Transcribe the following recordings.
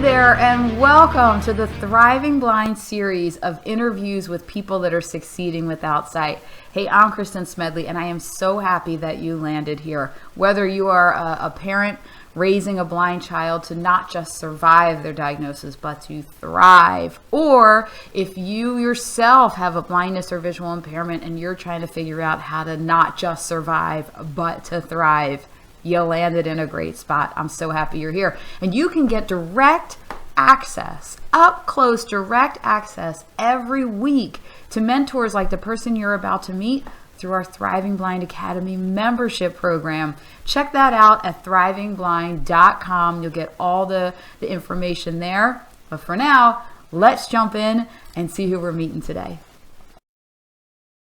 there, and welcome to the Thriving Blind series of interviews with people that are succeeding without sight. Hey, I'm Kristen Smedley, and I am so happy that you landed here. Whether you are a parent raising a blind child to not just survive their diagnosis, but to thrive, or if you yourself have a blindness or visual impairment and you're trying to figure out how to not just survive, but to thrive, you landed in a great spot. I'm so happy you're here. And you can get direct access, up close direct access every week to mentors like the person you're about to meet through our Thriving Blind Academy membership program. Check that out at thrivingblind.com. You'll get all the information there. But for now, let's jump in and see who we're meeting today.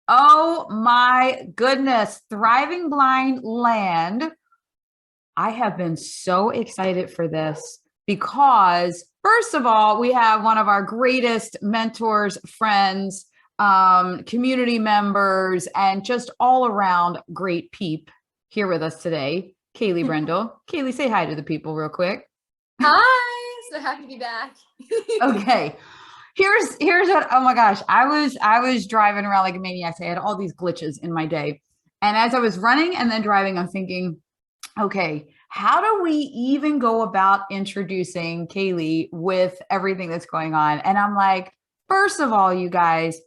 Oh my goodness, Thriving Blind land. I have been so excited for this because, first of all, we have one of our greatest mentors, friends, community members, and just all around great peep here with us today, Kaleigh Brendle. Kaleigh, say hi to the people real quick. Hi, so happy to be back. Okay. Here's what, oh my gosh, I was driving around like a maniac. I had all these glitches in my day. And as I was running and then driving, I'm thinking, okay, how do we even go about introducing Kaleigh with everything that's going on? And I'm like, first of all, you guys,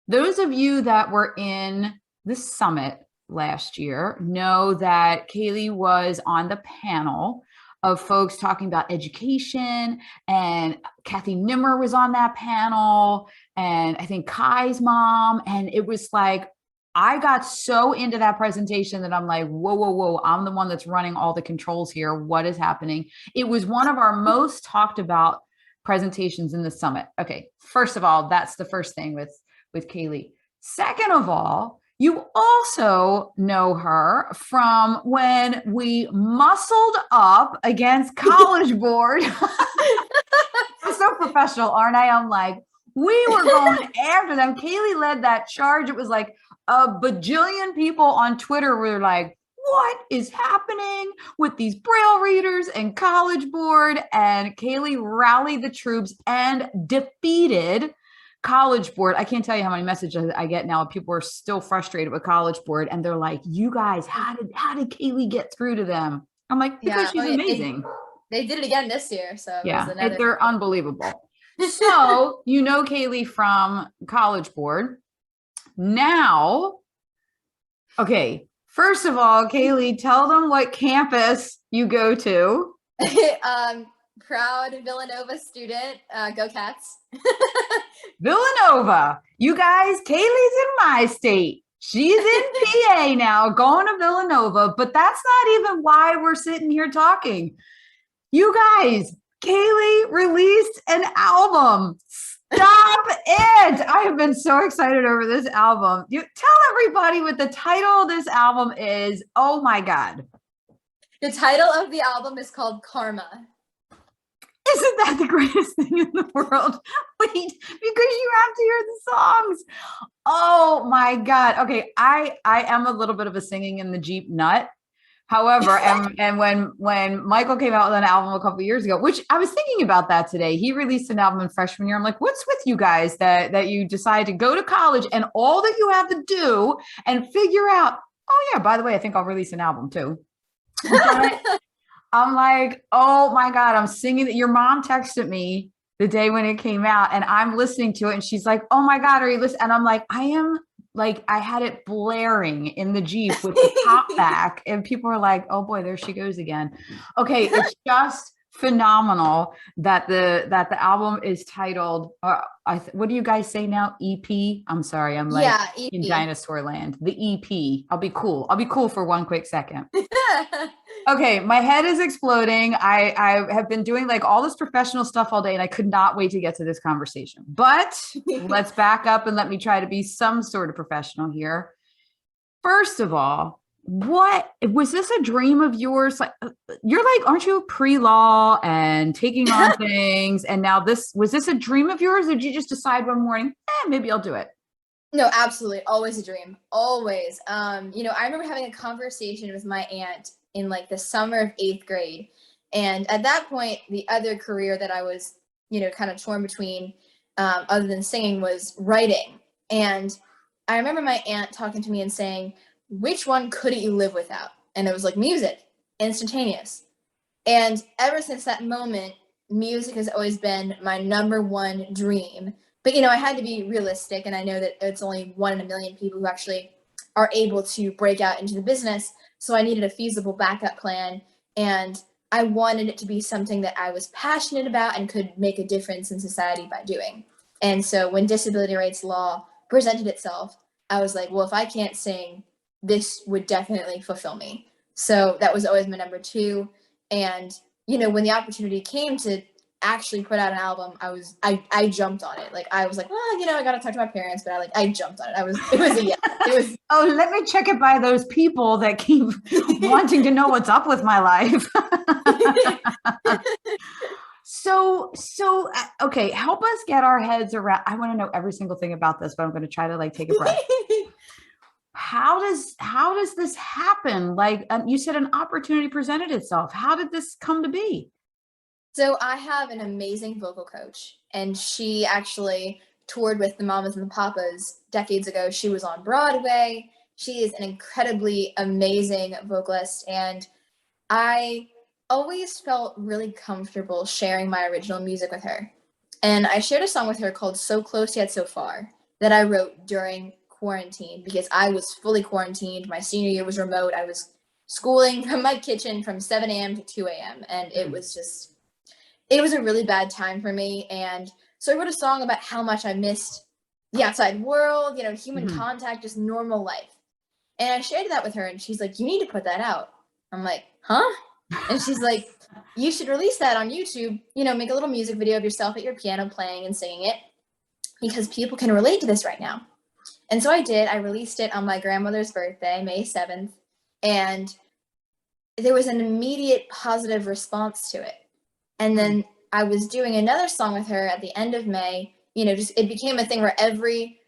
those of you that were in the summit last year know that Kaleigh was on the panel of folks talking about education, and Kathy Nimmer was on that panel, and I think Kai's mom, and it was like, I got so into that presentation that I'm like, whoa, I'm the one that's running all the controls here. What is happening? It was one of our most talked about presentations in the summit. Okay, first of all, that's the first thing with Kaleigh. Second of all, you also know her from when we muscled up against College Board. I'm so professional, aren't I? I'm like, we were going after them. Kaleigh led that charge. It was like a bajillion people on Twitter were like, what is happening with these Braille readers and College Board? And Kaleigh rallied the troops and defeated College Board. I can't tell you how many messages I get now. People are still frustrated with College Board, and they're like, you guys, how did Kaleigh get through to them? I'm like, because she's amazing. They did it again this year. So yeah, they're unbelievable. So you know Kaleigh from College Board. Now, okay, first of all, Kaleigh, tell them what campus you go to. Proud Villanova student. Go Cats. Villanova. You guys, Kaleigh's in my state. She's in PA now, going to Villanova, but that's not even why we're sitting here talking. You guys, Kaleigh released an album. Stop it. I have been so excited over this album. You tell everybody what the title of this album is. Oh my God. The title of the album is called Karma. Isn't that the greatest thing in the world? Wait, because you have to hear the songs. Oh my God. Okay, I am a little bit of a singing in the Jeep nut. However, and when Michael came out with an album a couple of years ago, which I was thinking about that today, he released an album in freshman year. I'm like, what's with you guys that you decide to go to college and all that you have to do and figure out, oh yeah, by the way, I think I'll release an album too. But I'm like, oh my God, I'm singing it. Your mom texted me the day when it came out and I'm listening to it and she's like, oh my God, are you listening? And I'm like, I had it blaring in the Jeep with the top back and people are like, oh boy, there she goes again. Okay. It's just phenomenal that the album is titled, what do you guys say now? EP? I'm sorry. I'm like in dinosaur land, the EP. I'll be cool for one quick second. Okay. My head is exploding. I have been doing like all this professional stuff all day and I could not wait to get to this conversation, but let's back up and let me try to be some sort of professional here. First of all, what was this a dream of yours? Like you're like, aren't you pre-law and taking on things? And now was this a dream of yours? Or did you just decide one morning, maybe I'll do it? No, absolutely. Always a dream. Always. I remember having a conversation with my aunt in like the summer of 8th grade. And at that point, the other career that I was, kind of torn between, other than singing, was writing. And I remember my aunt talking to me and saying, which one couldn't you live without? And it was like music, instantaneous. And ever since that moment, music has always been my number one dream. But, I had to be realistic. And I know that it's only 1 in a million people who actually are able to break out into the business. So I needed a feasible backup plan. And I wanted it to be something that I was passionate about and could make a difference in society by doing. And so when disability rights law presented itself, I was like, well, if I can't sing, this would definitely fulfill me. So that was always my number two. And, when the opportunity came to actually put out an album, I jumped on it. Like, I was like, well, I got to talk to my parents, but I jumped on it. It was a yes. It was. Oh, let me check it by those people that keep wanting to know what's up with my life. So, okay, help us get our heads around. I want to know every single thing about this, but I'm going to try to take a breath. How does this happen? Like, you said an opportunity presented itself. How did this come to be? So I have an amazing vocal coach, and she actually toured with the Mamas and the Papas decades ago. She was on Broadway. She is an incredibly amazing vocalist, and I always felt really comfortable sharing my original music with her. And I shared a song with her called So Close Yet So Far that I wrote during quarantine because I was fully quarantined. My senior year was remote. I was schooling from my kitchen from 7 a.m. to 2 a.m. And it was a really bad time for me. And so I wrote a song about how much I missed the outside world, human contact, just normal life. And I shared that with her, and she's like, you need to put that out. I'm like, huh? And she's like, you should release that on YouTube, make a little music video of yourself at your piano playing and singing it, because people can relate to this right now. And so I did. I released it on my grandmother's birthday, May 7th, and there was an immediate positive response to it. And then I was doing another song with her at the end of May. It became a thing where every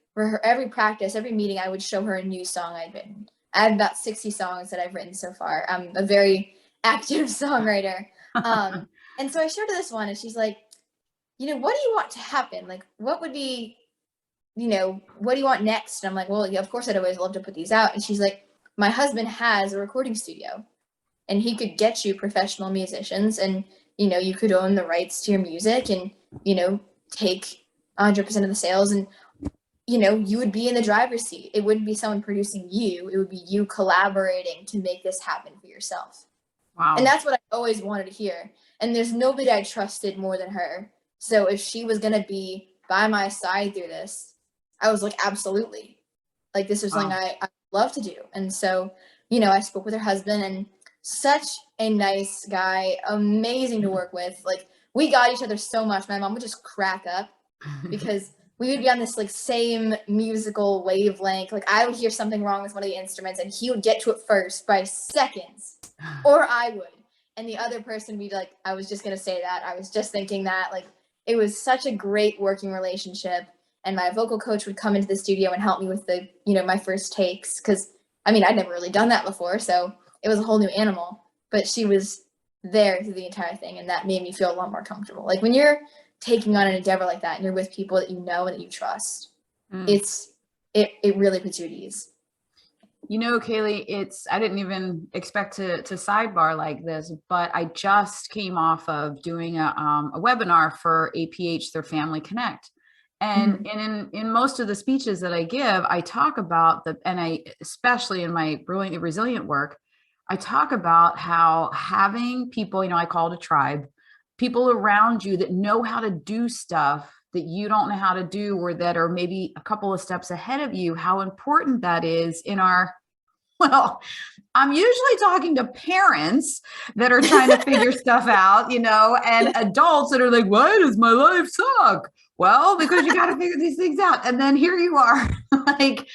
practice, every meeting, I would show her a new song I'd written. I have about 60 songs that I've written so far. I'm a very active songwriter. And so I showed her this one, and she's like, what do you want to happen? Like, what would be, what do you want next? And I'm like, well, yeah, of course I'd always love to put these out. And she's like, my husband has a recording studio, and he could get you professional musicians, and, you could own the rights to your music and, take 100% of the sales, and, you would be in the driver's seat. It wouldn't be someone producing you. It would be you collaborating to make this happen for yourself. Wow. And that's what I always wanted to hear. And there's nobody I trusted more than her. So if she was going to be by my side through this, I was like, absolutely. Like, this is something I love to do. And so, I spoke with her husband, and such a nice guy, amazing to work with. Like, we got each other so much. My mom would just crack up because we would be on this same musical wavelength. Like, I would hear something wrong with one of the instruments, and he would get to it first by seconds, or I would. And the other person would be like, I was just going to say that. I was just thinking that. Like, it was such a great working relationship. And my vocal coach would come into the studio and help me with the, my first takes. Cause I'd never really done that before. So it was a whole new animal, but she was there through the entire thing. And that made me feel a lot more comfortable. Like, when you're taking on an endeavor like that and you're with people that you know and that you trust, it really puts you at ease. Kaleigh, I didn't even expect to sidebar like this, but I just came off of doing a webinar for APH, their Family Connect. And in most of the speeches that I give, I talk about especially in my Brilliantly Resilient work, I talk about how having people, I call it a tribe, people around you that know how to do stuff that you don't know how to do, or that are maybe a couple of steps ahead of you, how important that is I'm usually talking to parents that are trying to figure stuff out, and adults that are like, why does my life suck? Well, because you got to figure these things out. And then here you are, like,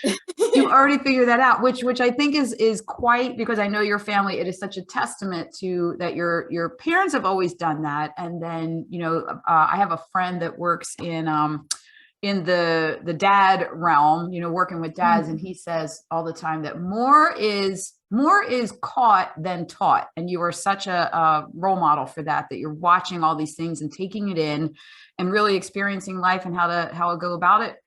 you already figured that out, which I think is quite, because I know your family, it is such a testament to that your parents have always done that. And then, I have a friend that works in the dad realm, working with dads, and he says all the time that more is caught than taught. And you are such a role model for that you're watching all these things and taking it in and really experiencing life and how to go about it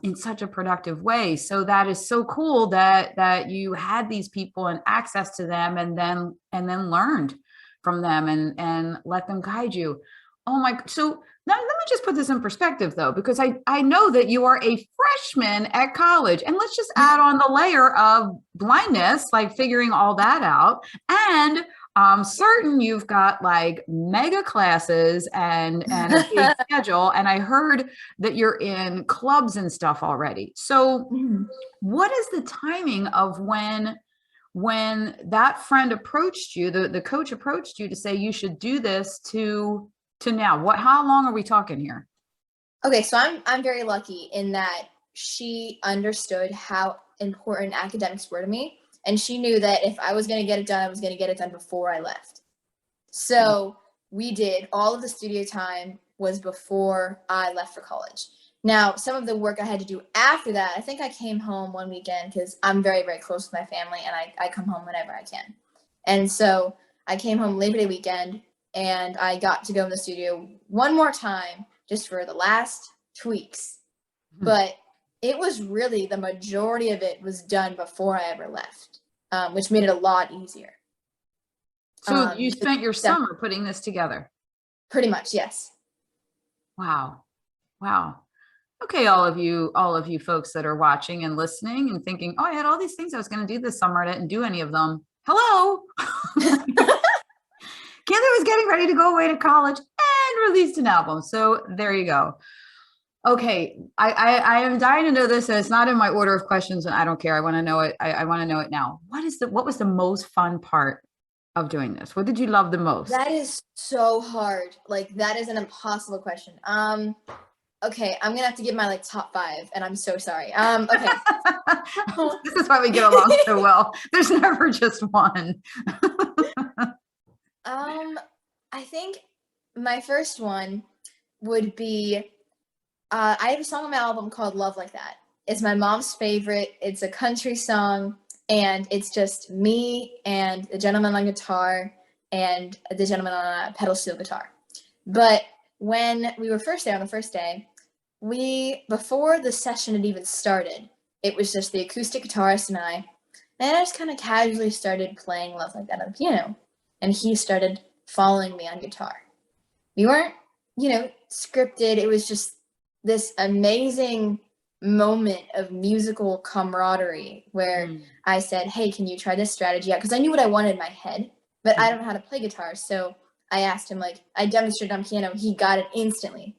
in such a productive way. So that is so cool that you had these people and access to them, and then learned from them and let them guide you. Oh my! So now let me just put this in perspective, though, because I know that you are a freshman at college, and let's just add on the layer of blindness, like figuring all that out, and certain you've got like mega classes and a big schedule, and I heard that you're in clubs and stuff already. So, what is the timing of when that friend approached you, the coach approached you to say you should do this to now? How long are we talking here? Okay, so I'm very lucky in that she understood how important academics were to me, and she knew that if I was going to get it done, I was going to get it done before I left. So we did all of the studio time was before I left for college. Now, some of the work I had to do after that, I think I came home one weekend because I'm very, very close with my family, and I come home whenever I can. And so I came home Labor Day weekend, and I got to go in the studio one more time just for the last tweaks. But it was really, the majority of it was done before I ever left, which made it a lot easier. So you spent your summer putting this together? Pretty much, yes. Wow. Okay, all of you folks that are watching and listening and thinking, oh, I had all these things I was going to do this summer. I didn't do any of them. Hello. Kayleigh was getting ready to go away to college and released an album. So there you go. Okay, I am dying to know this, and it's not in my order of questions, and I don't care. I want to know it. I want to know it now. What was the most fun part of doing this? What did you love the most? That is so hard. Like, that is an impossible question. Okay, I'm gonna have to give my top 5, and I'm so sorry. Okay. This is why we get along so well. There's never just one. I think my first one would be I have a song on my album called Love Like That. It's my mom's favorite. It's a country song, and it's just me and the gentleman on guitar and the gentleman on a pedal steel guitar. But when we were first there on the first day, before the session had even started, it was just the acoustic guitarist and I just kind of casually started playing Love Like That on the piano, and he started following me on guitar. We weren't, scripted. It was just this amazing moment of musical camaraderie where I said, hey, can you try this strategy out? Because I knew what I wanted in my head, but I don't know how to play guitar. So I asked him, I demonstrated on piano. He got it instantly.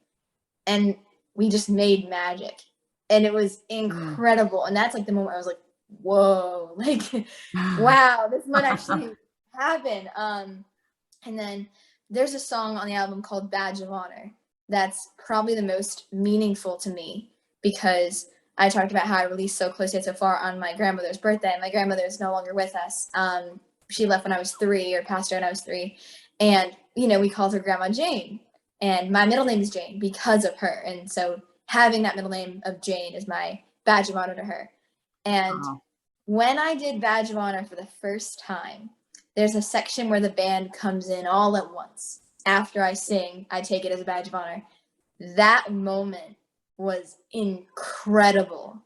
And we just made magic. And it was incredible. And that's the moment I was like, whoa, wow, this might actually happen. And then there's a song on the album called Badge of Honor. That's probably the most meaningful to me because I talked about how I released So Close Yet So Far on my grandmother's birthday. My grandmother is no longer with us. She left when I was 3, or passed away when I was 3. And, we called her Grandma Jane. And my middle name is Jane because of her. And so having that middle name of Jane is my badge of honor to her. And when I did Badge of Honor for the first time, there's a section where the band comes in all at once. After I sing, I take it as a badge of honor. That moment was incredible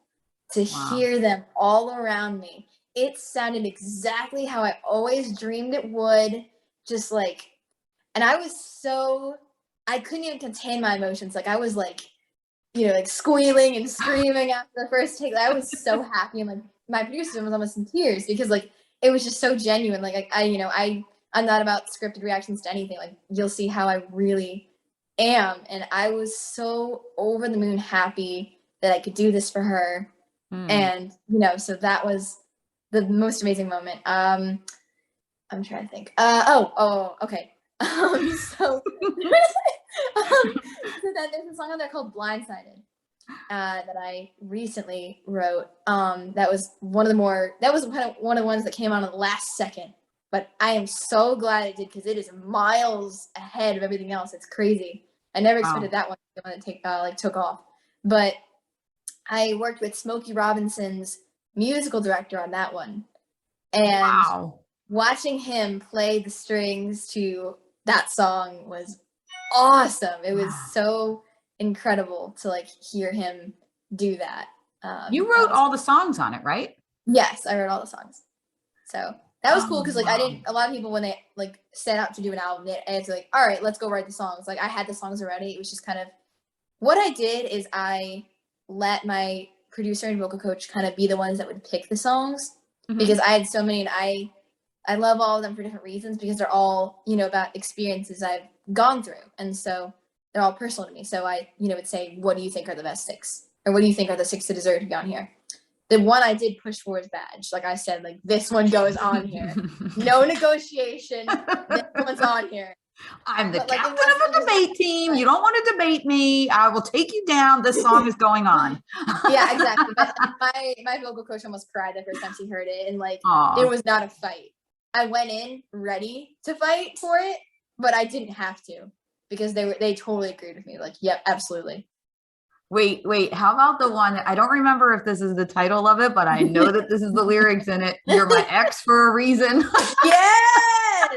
to hear them all around me. It sounded exactly how I always dreamed it would. Just and I was I couldn't even contain my emotions. I was squealing and screaming after the first take. I was so happy. And my producer was almost in tears because it was just so genuine. I'm not about scripted reactions to anything. You'll see how I really am. And I was so over the moon happy that I could do this for her. And, so that was the most amazing moment. I'm trying to think. Okay. So then there's a song on there called Blindsided that I recently wrote. That was one of the ones that came on in the last second. But I am so glad it did because it is miles ahead of everything else. It's crazy. I never expected that one to took off. but I worked with Smokey Robinson's musical director on that one. And Wow. watching him play the strings to that song was awesome. It was so incredible to like hear him do that. You That wrote was, all the songs on it, right? yes, I wrote all the songs. So that was cool Oh, because like I wow. didn't. A lot of people when they like set out to do an album, they had to like, all right, let's go write the songs. Like I had the songs already. It was just kind of what I did is I let my producer and vocal coach kind of be the ones that would pick the songs because I had so many and I love all of them for different reasons because they're all, you know, about experiences I've gone through. And so they're all personal to me. So I, you know, would say, what do you think are the best 6? Or what do you think are the 6 that deserve to be on here? The one I did push for is Badge. Like I said, like this one goes on here. No negotiation. This one's on here. I'm the But like captain of a debate team. You don't want to debate me. I will take you down. This song is going on. Yeah, exactly. But my vocal coach almost cried the first time she heard it. And like Aw. it was not a fight. I went in ready to fight for it, but I didn't have to because they totally agreed with me. Like, yep, absolutely. Wait. How about the one? I don't remember if this is the title of it, but I know that this is the lyrics in it. You're my ex for a reason. Yes.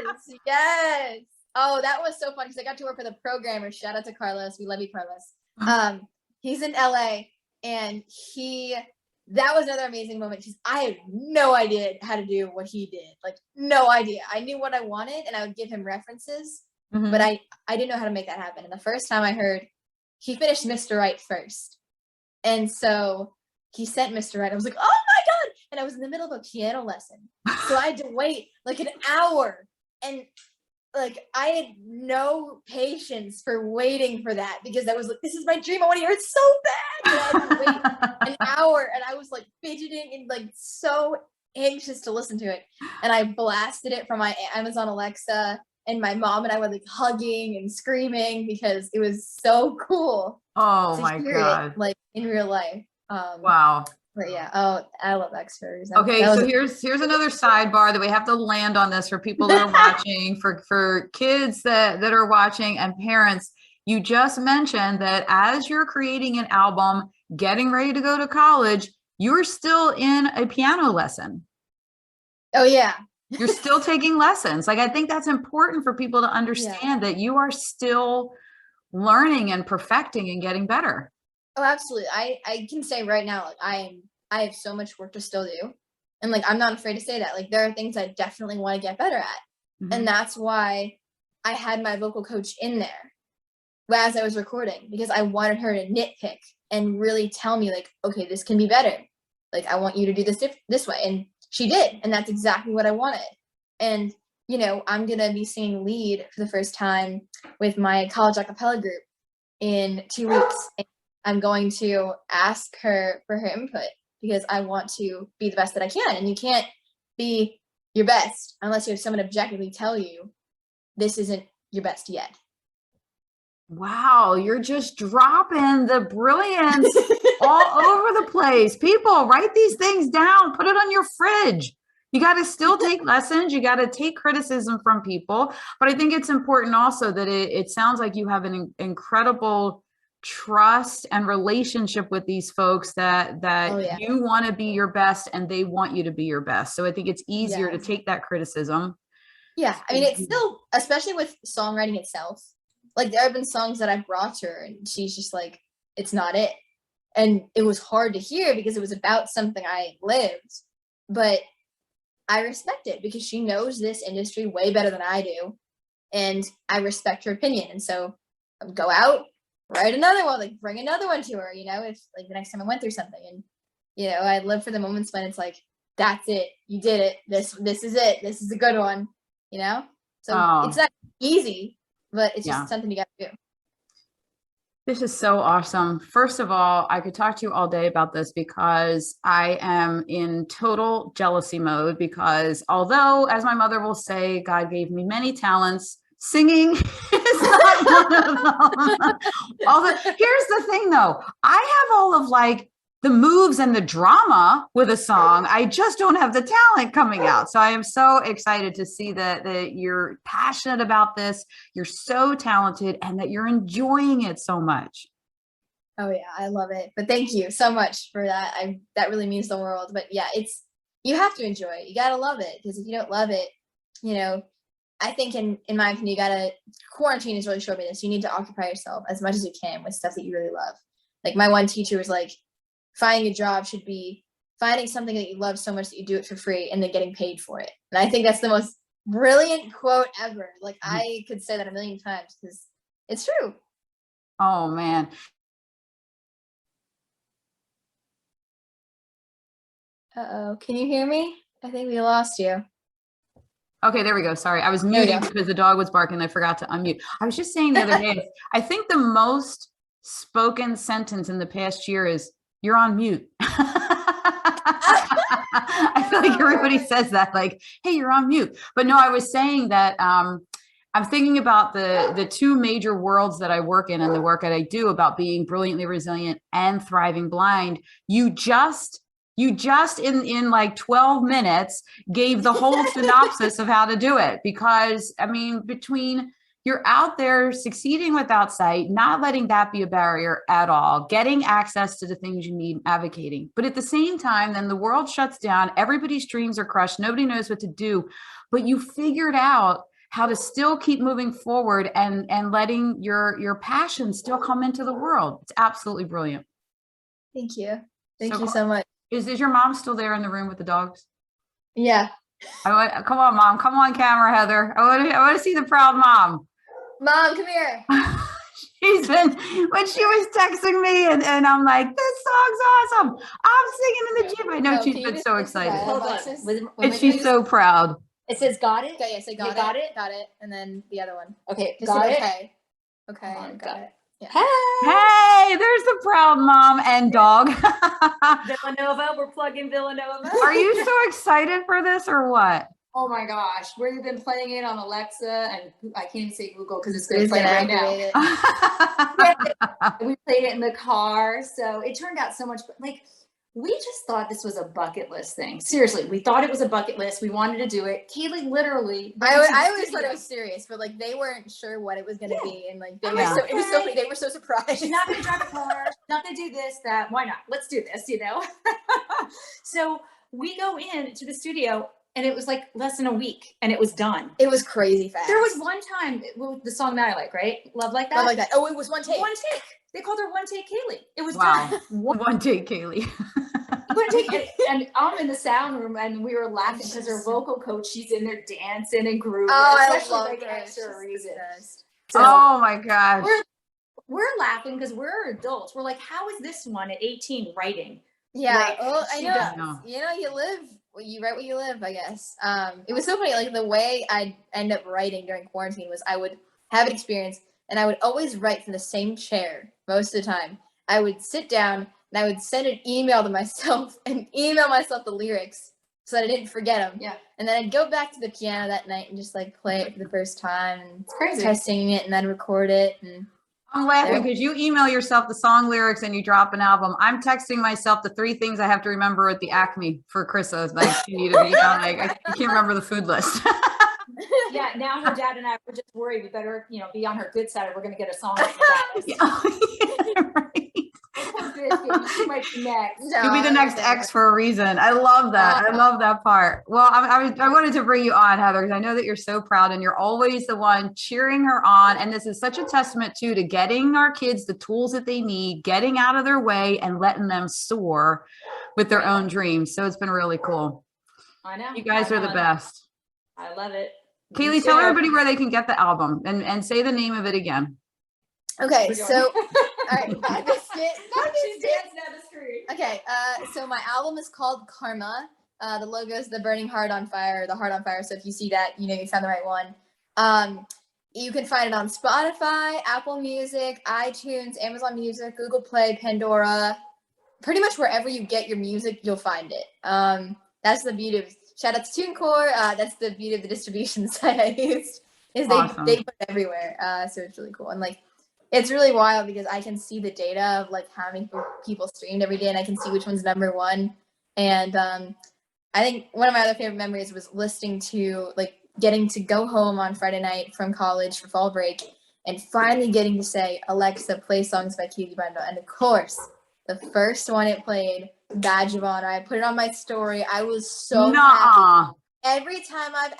Oh, that was so fun because I got to work with a programmer. Shout out to Carlos. We love you, Carlos. He's in LA and that was another amazing moment because I had no idea how to do what he did. Like no idea. I knew what I wanted and I would give him references, but I didn't know how to make that happen. And the first time I heard he finished Mr. Right first. And so he sent Mr. Right. I was like, oh my God. And I was in the middle of a piano lesson. So I had to wait like an hour. And like I had no patience for waiting for that because I was like, this is my dream. I want to hear it so bad. And I had to wait an hour and I was like fidgeting and like so anxious to listen to it. And I blasted it from my Amazon Alexa and my mom and I were like hugging and screaming because it was so cool Oh to my hear God. it like in real life. Wow. But yeah, oh, I love X-Fers. Okay, so here's another sidebar that we have to land on this for people that are watching, for kids that are watching and parents. You just mentioned that as you're creating an album, getting ready to go to college, you're still in a piano lesson. Oh yeah. You're still taking lessons. Like I think that's important for people to understand that you are still learning and perfecting and getting better. Oh, absolutely. I can say right now, like I have so much work to still do. And like I'm not afraid to say that. Like there are things I definitely want to get better at. And that's why I had my vocal coach in there as I was recording because I wanted her to nitpick and really tell me like, okay, this can be better. Like I want you to do this way. And she did. And that's exactly what I wanted. And you know, I'm going to be singing lead for the first time with my college a cappella group in 2 weeks. And I'm going to ask her for her input because I want to be the best that I can. And you can't be your best unless you have someone objectively tell you this isn't your best yet. Wow, you're just dropping the brilliance all over the place. People, write these things down, put it on your fridge. You got to still take lessons. You got to take criticism from people. But I think it's important also that it sounds like you have an incredible trust and relationship with these folks that you want to be your best and they want you to be your best. So I think it's easier to take that criticism. Yeah. I mean, it's still, especially with songwriting itself, like there have been songs that I've brought to her and she's just like, it's not it. And it was hard to hear because it was about something I lived, but I respect it because she knows this industry way better than I do. And I respect her opinion. And so I would go out, write another one, like bring another one to her, you know, if like the next time I went through something. And, you know, I live for the moments when it's like, that's it. You did it. This is it. This is a good one, you know? So it's not easy, but it's just something you got to do. This is so awesome. First of all, I could talk to you all day about this because I am in total jealousy mode because although, as my mother will say, God gave me many talents, singing is not one of them. Here's the thing though, I have all of like the moves and the drama with a song. I just don't have the talent coming out. So I am so excited to see that you're passionate about this. You're so talented and that you're enjoying it so much. Oh yeah, I love it. But thank you so much for that. That really means the world. But yeah, you have to enjoy it. You gotta love it, because if you don't love it, you know, I think in my opinion, quarantine has really showed me this. You need to occupy yourself as much as you can with stuff that you really love. Like my one teacher was like, finding a job should be finding something that you love so much that you do it for free and then getting paid for it. And I think that's the most brilliant quote ever. Like I could say that a million times because it's true. Oh man. Uh-oh, can you hear me? I think we lost you. Okay, there we go. Sorry, I was we muting go. because the dog was barking. I forgot to unmute. I was just saying the other day, I think the most spoken sentence in the past year is "You're on mute." I feel like everybody says that, like, "Hey, you're on mute." But no, I was saying that I'm thinking about the two major worlds that I work in and the work that I do about being brilliantly resilient and thriving blind. You just in like 12 minutes gave the whole synopsis of how to do it, because I mean, between you're out there succeeding without sight, not letting that be a barrier at all, getting access to the things you need, advocating, but at the same time, then the world shuts down, everybody's dreams are crushed, nobody knows what to do, but you figured out how to still keep moving forward and letting your passion still come into the world. It's absolutely brilliant. Thank you. Thank you so much. Is your mom still there in the room with the dogs? Yeah. Come on, Mom. Come on camera, Heather. I want to see the proud mom. Mom, come here. She's been, when she was texting me and I'm like, this song's awesome. I'm singing in the gym. I know she's been so excited. Hold on. And she's so proud. It says got it? Okay, yes, I got it. Got it? Got it. And then the other one. Okay, Just got it? okay. Okay, got it. Yeah. Hey, there's the proud mom and dog. Villanova, we're plugging Villanova. Are you so excited for this or what? Oh my gosh, we've been playing it on Alexa, and I can't even say Google because it's going to play right now. We played it in the car, so it turned out so much. Like, we just thought this was a bucket list thing. Seriously, we thought it was a bucket list. We wanted to do it. Kaleigh literally. I always thought it was serious, but like they weren't sure what it was going to be, and like they were so surprised. She's not going to drive a car. She's not going to do this, that. Why not? Let's do this, you know. So we go into the studio. And it was like less than a week, and it was done. It was crazy fast. There was one time, the song that I like, right? Love Like That? Love Like That. Oh, it was one take. One take. They called her One Take Kaleigh. It was wow. done. One take, Kaleigh. One take. And I'm in the sound room, and we were laughing because her vocal coach, she's in there dancing and grooving. Oh, especially I love like her. extra reason. So, oh my gosh. We're laughing because we're adults. We're like, how is this one at 18 writing? Yeah. Like, well, I know. does. You know, you live. You write what you live, I guess. It was so funny. Like the way I'd end up writing during quarantine was I would have an experience and I would always write from the same chair most of the time. I would sit down and I would send an email to myself and email myself the lyrics so that I didn't forget them. Yeah. And then I'd go back to the piano that night and just like play it for the first time and It's crazy. try singing it and then record it. And I'm laughing because you email yourself the song lyrics and you drop an album. I'm texting myself the 3 things I have to remember at the Acme for Christmas. Like she needed to be on, like I can't remember the food list. Yeah, now her dad and I were just worried we better, be on her good side or we're going to get a song like that. Yeah, right. She might be next. No, You'll be the next X for a reason. I love that. I love that part. Well, I wanted to bring you on, Heather, because I know that you're so proud and you're always the one cheering her on. And this is such a testament too to getting our kids the tools that they need, getting out of their way and letting them soar with their own dreams. So it's been really cool. I know. You guys are the best. I love it. Kaleigh, tell everybody where they can get the album and say the name of it again. Okay, so all right, I missed it. She's dancing down the street. Okay, so my album is called Karma. The logo is the burning heart on fire, the heart on fire. So if you see that, you know you found the right one. You can find it on Spotify, Apple Music, iTunes, Amazon Music, Google Play, Pandora. Pretty much wherever you get your music, you'll find it. That's the beauty of shout out to TuneCore. That's the beauty of the distribution site I used. Is Awesome. They put it everywhere. So it's really cool. And like it's really wild because I can see the data of like how many people streamed every day and I can see which one's number one. And I think one of my other favorite memories was listening to like getting to go home on Friday night from college for fall break and finally getting to say, Alexa, play songs by Kaleigh Brendle. And of course, the first one it played, Badge of Honor. I put it on my story. I was so happy. Every time I've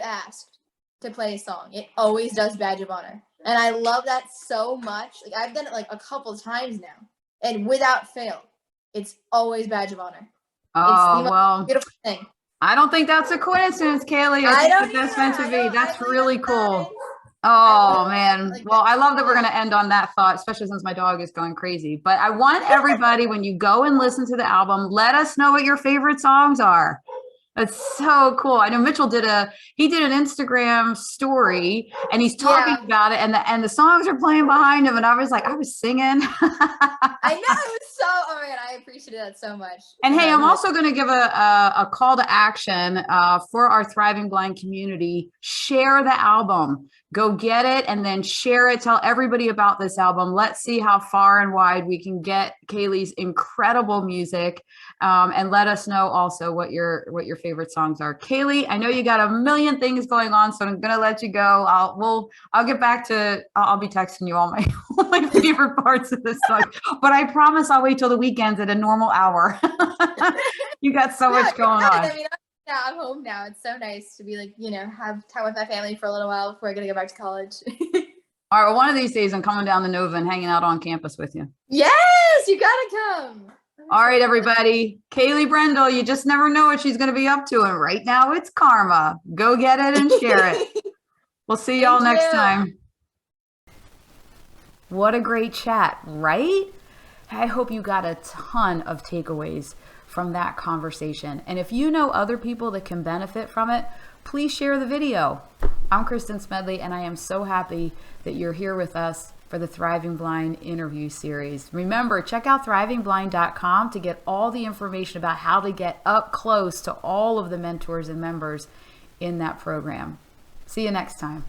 asked to play a song, it always does Badge of Honor. And I love that so much. Like, I've done it like a couple times now. And without fail, it's always Badge of Honor. Oh, it's the most beautiful thing. I don't think that's a coincidence, Kaleigh. I think that's meant to be. That's really cool. Oh, man. Well, I love that we're going to end on that thought, especially since my dog is going crazy. But I want everybody, when you go and listen to the album, let us know what your favorite songs are. That's so cool. I know Mitchell did an Instagram story and he's talking about it, and the songs are playing behind him. And I was like, I was singing. I know, it was so, oh my God, I appreciated that so much. And hey, I'm also going to give a call to action for our Thriving Blind community. Share the album. Go get it and then share it. Tell everybody about this album. Let's see how far and wide we can get Kaleigh's incredible music. And let us know also what your favorite songs are. Kaleigh, I know you got a million things going on, so I'm gonna let you go. I'll get back to. I'll be texting you all my favorite parts of this song, but I promise I'll wait till the weekends at a normal hour. You got so much going on. I mean, I'm home now. It's so nice to be like, have time with my family for a little while before I gotta go back to college. All right, well, one of these days I'm coming down to Nova and hanging out on campus with you. Yes, you gotta come. All right, everybody. Kaleigh Brendle, you just never know what she's going to be up to. And right now it's karma. Go get it and share it. We'll see y'all next time. What a great chat, right? I hope you got a ton of takeaways from that conversation. And if you know other people that can benefit from it, please share the video. I'm Kristen Smedley, and I am so happy that you're here with us for the Thriving Blind interview series. Remember, check out thrivingblind.com to get all the information about how to get up close to all of the mentors and members in that program. See you next time.